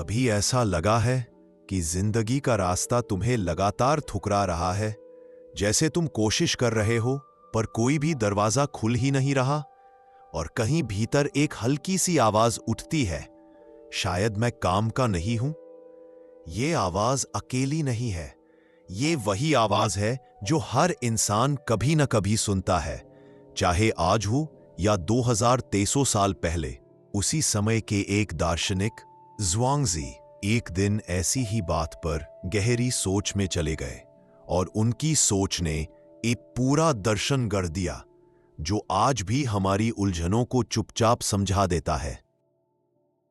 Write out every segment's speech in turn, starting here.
कभी ऐसा लगा है कि जिंदगी का रास्ता तुम्हें लगातार ठुकरा रहा है, जैसे तुम कोशिश कर रहे हो पर कोई भी दरवाजा खुल ही नहीं रहा, और कहीं भीतर एक हल्की सी आवाज उठती है, शायद मैं काम का नहीं हूं। ये आवाज अकेली नहीं है, ये वही आवाज है जो हर इंसान कभी न कभी सुनता है, चाहे आज हो या 2300 साल पहले। उसी समय के एक दार्शनिक ज़ुआंगज़ी एक दिन ऐसी ही बात पर गहरी सोच में चले गए, और उनकी सोच ने एक पूरा दर्शन गढ़ दिया जो आज भी हमारी उलझनों को चुपचाप समझा देता है।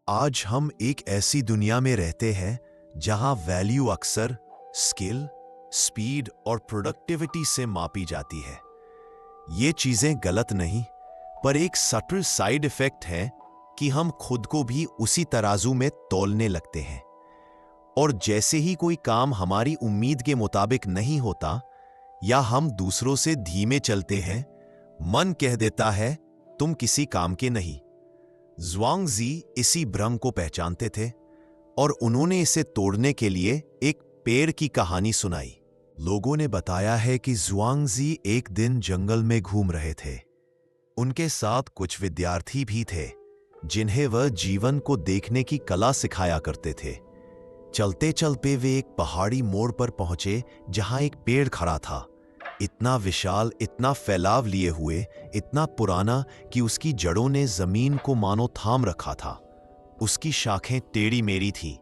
आज हम एक ऐसी दुनिया में रहते हैं जहां वैल्यू अक्सर स्किल, स्पीड और प्रोडक्टिविटी से मापी जाती है। ये चीजें गलत नहीं, पर एक सटल साइड इफेक्ट है कि हम खुद को भी उसी तराजू में तौलने लगते हैं, और जैसे ही कोई काम हमारी उम्मीद के मुताबिक नहीं होता या हम दूसरों से धीमे चलते हैं, मन कह देता है तुम किसी काम के नहीं। ज़ुआंगज़ी इसी भ्रम को पहचानते थे, और उन्होंने इसे तोड़ने के लिए एक पेड़ की कहानी सुनाई। लोगों ने बताया है कि ज़ुआंगज़ी एक दिन जंगल में घूम रहे थे। उनके साथ कुछ विद्यार्थी भी थे जिन्हें वह जीवन को देखने की कला सिखाया करते थे। चलते चलते वे एक पहाड़ी मोड़ पर पहुंचे जहां एक पेड़ खड़ा था, इतना विशाल, इतना फैलाव लिए हुए, इतना पुराना कि उसकी जड़ों ने जमीन को मानो थाम रखा था। उसकी शाखें टेढ़ी मेढ़ी थी,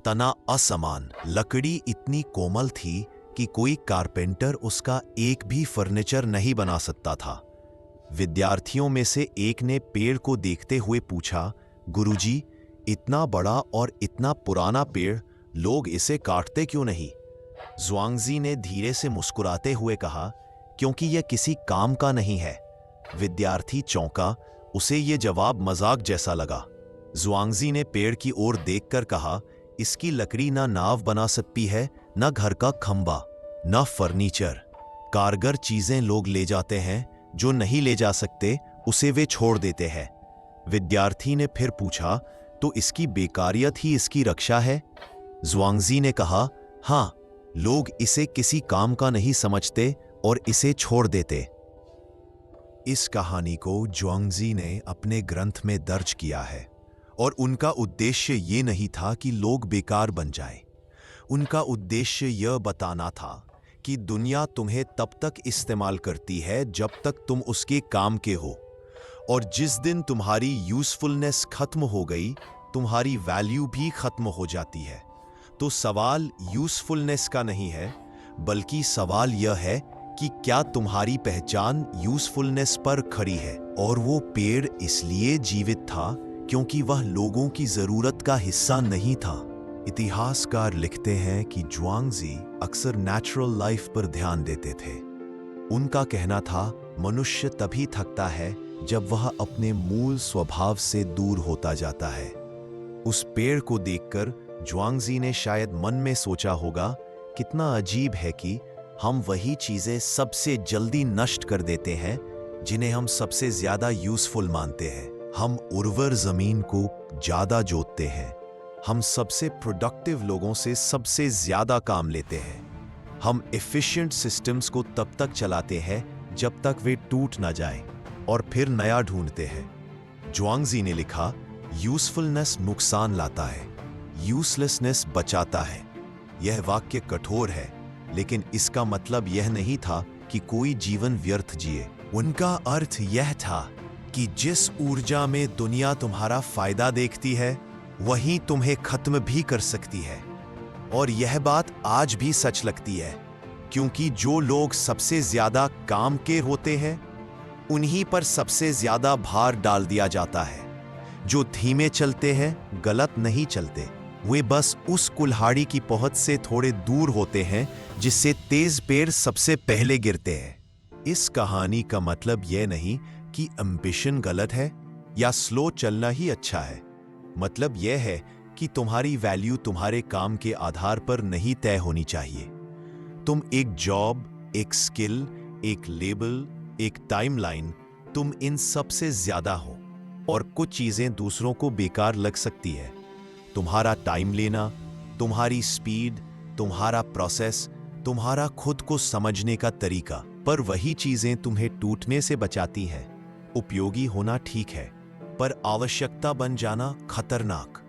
तना असमान, लकड़ी इतनी कोमल थी कि कोई कारपेंटर उसका एक भी फर्नीचर नहीं बना सकता था। विद्यार्थियों में से एक ने पेड़ को देखते हुए पूछा, गुरुजी, इतना बड़ा और इतना पुराना पेड़, लोग इसे काटते क्यों नहीं? ज़ुआंगज़ी ने धीरे से मुस्कुराते हुए कहा, क्योंकि यह किसी काम का नहीं है। विद्यार्थी चौंका, उसे यह जवाब मजाक जैसा लगा। ज़ुआंगज़ी ने पेड़ की ओर देखकर कहा, इसकी लकड़ी ना नाव बना सकती है, ना घर का खंबा, ना फर्नीचर। कारगर चीजें लोग ले जाते हैं, जो नहीं ले जा सकते उसे वे छोड़ देते हैं। विद्यार्थी ने फिर पूछा, तो इसकी बेकारियत ही इसकी रक्षा है? ज़ुआंगज़ी ने कहा, हाँ, लोग इसे किसी काम का नहीं समझते और इसे छोड़ देते। इस कहानी को ज़ुआंगज़ी ने अपने ग्रंथ में दर्ज किया है, और उनका उद्देश्य ये नहीं था कि लोग बेकार बन जाएं। उनका उद्देश्य यह बताना था कि दुनिया तुम्हें तब तक इस्तेमाल करती है जब तक तुम उसके काम के हो, और जिस दिन तुम्हारी यूजफुलनेस खत्म हो गई, तुम्हारी वैल्यू भी खत्म हो जाती है। तो सवाल यूजफुलनेस का नहीं है, बल्कि सवाल यह है कि क्या तुम्हारी पहचान यूजफुलनेस पर खड़ी है। और वो पेड़ इसलिए जीवित था क्योंकि वह लोगों की जरूरत का हिस्सा नहीं था। इतिहासकार लिखते हैं कि ज़ुआंगज़ी अक्सर नेचुरल लाइफ पर ध्यान देते थे। उनका कहना था, मनुष्य तभी थकता है जब वह अपने मूल स्वभाव से दूर होता जाता है। उस पेड़ को देखकर ज़ुआंगज़ी ने शायद मन में सोचा होगा, कितना अजीब है कि हम वही चीजें सबसे जल्दी नष्ट कर देते हैं जिन्हें हम सबसे ज्यादा यूजफुल मानते हैं। हम उर्वर जमीन को ज्यादा जोतते हैं, हम सबसे प्रोडक्टिव लोगों से सबसे ज्यादा काम लेते हैं, हम एफिशिएंट सिस्टम्स को तब तक चलाते हैं जब तक वे टूट ना जाएं, और फिर नया ढूंढते हैं। ज़ुआंगज़ी ने लिखा, यूजफुलनेस नुकसान लाता है, यूजलेसनेस बचाता है। यह वाक्य कठोर है, लेकिन इसका मतलब यह नहीं था कि कोई जीवन व्यर्थ जिए। उनका अर्थ यह था कि जिस ऊर्जा में दुनिया तुम्हारा फायदा देखती है, वही तुम्हें खत्म भी कर सकती है। और यह बात आज भी सच लगती है, क्योंकि जो लोग सबसे ज्यादा काम के होते हैं, उन्हीं पर सबसे ज्यादा भार डाल दिया जाता है। जो धीमे चलते हैं, गलत नहीं चलते, वे बस उस कुल्हाड़ी की पहुंच से थोड़े दूर होते हैं जिससे तेज पेड़ सबसे पहले गिरते हैं। इस कहानी का मतलब यह नहीं कि एम्बिशन गलत है या स्लो चलना ही अच्छा है। मतलब यह है कि तुम्हारी वैल्यू तुम्हारे काम के आधार पर नहीं तय होनी चाहिए। तुम एक जॉब, एक स्किल, एक लेबल, एक टाइमलाइन, तुम इन सब से ज्यादा हो, और कुछ चीजें दूसरों को बेकार लग सकती है, तुम्हारा टाइम लेना, तुम्हारी स्पीड, तुम्हारा प्रोसेस, तुम्हारा खुद को समझने का तरीका। पर वही चीजें तुम्हें टूटने से बचाती हैं। उपयोगी होना ठीक है, पर आवश्यकता बन जाना खतरनाक।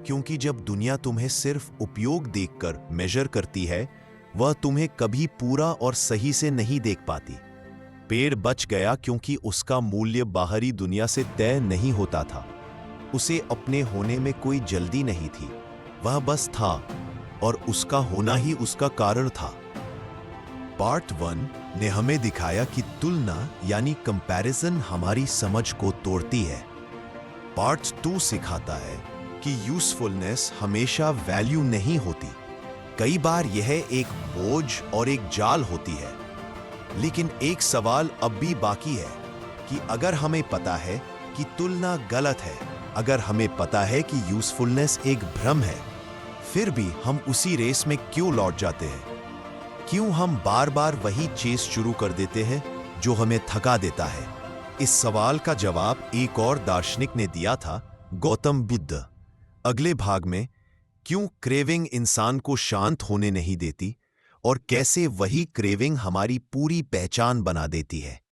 क्योंकि जब दुनिया तुम्हें सिर्फ उपयोग देखकर मेजर करती है, वह तुम्हें कभी पूरा और सही से नहीं देख पाती। पेड़ बच गया क्योंकि उसका मूल्य बाहरी दुनिया से तय नहीं होता था। उसे अपने होने में कोई जल्दी नहीं थी, वह बस था, और उसका होना ही उसका कारण था। पार्ट 1 ने हमें दिखाया कि तुलना यानी कंपैरिजन हमारी समझ को तोड़ती है। पार्ट 2 सिखाता है कि यूजफुलनेस हमेशा वैल्यू नहीं होती। कई बार यह एक बोझ और एक जाल होती है। लेकिन एक सवाल अब भी बाकी है कि अगर हमें पता है कि तुलना गलत है, अगर हमें पता है कि यूजफुलनेस एक भ्रम है, फिर भी हम उसी रेस में क्यों लौट जाते हैं? क्यों हम बार बार वही चेस शुरू कर देते हैं जो हमें थका देता है? इस सवाल का जवाब एक और दार्शनिक ने दिया था, गौतम बुद्ध। अगले भाग में क्यों क्रेविंग इंसान को शांत होने नहीं देती और कैसे वही क्रेविंग हमारी पूरी पहचान बना देती है।